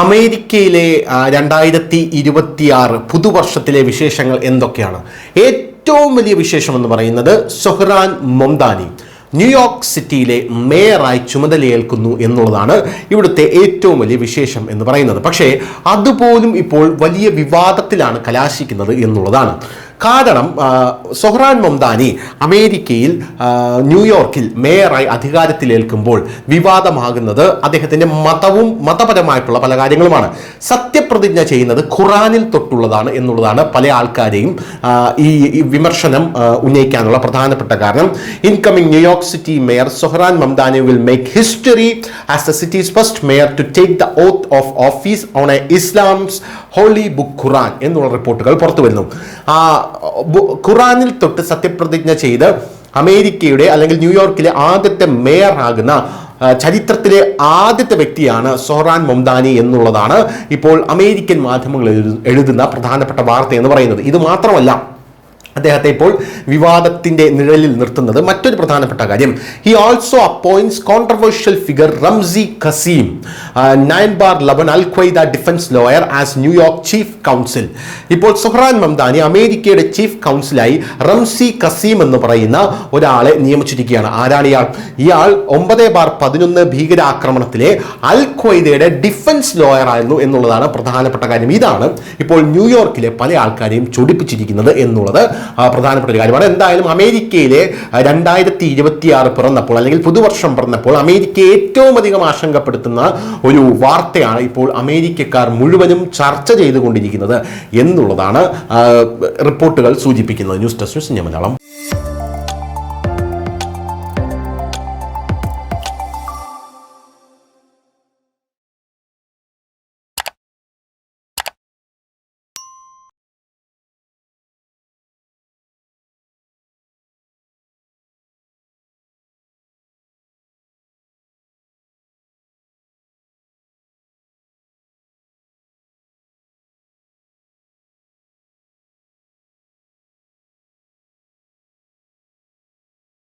അമേരിക്കയിലെ 2026 പുതുവർഷത്തിലെ വിശേഷങ്ങൾ എന്തൊക്കെയാണ്? ഏറ്റവും വലിയ വിശേഷം എന്ന് പറയുന്നത് സൊഹ്റാൻ മംദാനി ന്യൂയോർക്ക് സിറ്റിയിലെ മേയറായി ചുമതലയേൽക്കുന്നു എന്നുള്ളതാണ് ഇവിടുത്തെ ഏറ്റവും വലിയ വിശേഷം എന്ന് പറയുന്നത്. പക്ഷേ അതുപോലും ഇപ്പോൾ വലിയ വിവാദത്തിലാണ് കലാശിക്കുന്നത് എന്നുള്ളതാണ്. കാരണം സൊഹ്റാൻ മംദാനി അമേരിക്കയിൽ ന്യൂയോർക്കിൽ മേയറായി അധികാരത്തിലേൽക്കുമ്പോൾ വിവാദമാകുന്നത് അദ്ദേഹത്തിൻ്റെ മതപരമായിട്ടുള്ള പല കാര്യങ്ങളുമാണ്. സത്യപ്രതിജ്ഞ ചെയ്യുന്നത് ഖുറാനിൽ തൊട്ടുള്ളതാണ് എന്നുള്ളതാണ് പല ആൾക്കാരെയും ഈ വിമർശനം ഉന്നയിക്കാനുള്ള പ്രധാനപ്പെട്ട കാരണം. Incoming New York city mayor Zohran Mamdani will make history as the city's first mayor to take the oath of office on a Islam's holy book Quran എന്നുള്ള റിപ്പോർട്ടുകൾ പുറത്തു വരുന്നു. ഖുറാനിൽ തൊട്ട് സത്യപ്രതിജ്ഞ ചെയ്ത് അമേരിക്കയുടെ അല്ലെങ്കിൽ ന്യൂയോർക്കിലെ ആദ്യത്തെ മേയർ ആകുന്ന ചരിത്രത്തിലെ ആദ്യത്തെ വ്യക്തിയാണ് സൊഹ്റാൻ മംദാനി എന്നുള്ളതാണ് ഇപ്പോൾ അമേരിക്കൻ മാധ്യമങ്ങൾ എഴുതുന്ന പ്രധാനപ്പെട്ട വാർത്ത എന്ന് പറയുന്നത്. ഇത് മാത്രമല്ല, അദ്ദേഹത്തെ ഇപ്പോൾ വിവാദത്തിന്റെ നിഴലിൽ നിർത്തുന്നത് മറ്റൊരു പ്രധാനപ്പെട്ട കാര്യം. He also appoints controversial figure Ramzi Kassem 9/11 al Qaeda defence lawyer as New York chief council. ഇപ്പോൾ സൊഹ്റാൻ മംദാനി അമേരിക്കയുടെ ചീഫ് കൗൺസിലായി റംസി ഖസീം എന്ന് പറയുന്ന ഒരാളെ നിയമിച്ചിരിക്കുകയാണ്. ആരാണ് ഇയാൾ? ഇയാൾ 9/11 ഭീകരാക്രമണത്തിലെ അൽ ഖ്വയ്ദയുടെ ഡിഫൻസ് ലോയർ ആയിരുന്നു എന്നുള്ളതാണ് പ്രധാനപ്പെട്ട കാര്യം. ഇതാണ് ഇപ്പോൾ ന്യൂയോർക്കിലെ പല ആൾക്കാരെയും ചൊടിപ്പിച്ചിരിക്കുന്നത് എന്നുള്ളത് പ്രധാനപ്പെട്ട ഒരു കാര്യമാണ്. എന്തായാലും അമേരിക്കയിലെ 2026 പിറന്നപ്പോൾ അല്ലെങ്കിൽ പുതുവർഷം പിറന്നപ്പോൾ അമേരിക്കയെ ഏറ്റവും അധികം ആശങ്കപ്പെടുത്തുന്ന ഒരു വാർത്തയാണ് ഇപ്പോൾ അമേരിക്കക്കാർ മുഴുവനും ചർച്ച ചെയ്തുകൊണ്ടിരിക്കുന്നത് എന്നുള്ളതാണ് റിപ്പോർട്ടുകൾ സൂചിപ്പിക്കുന്നത്. News desk news Malayalam.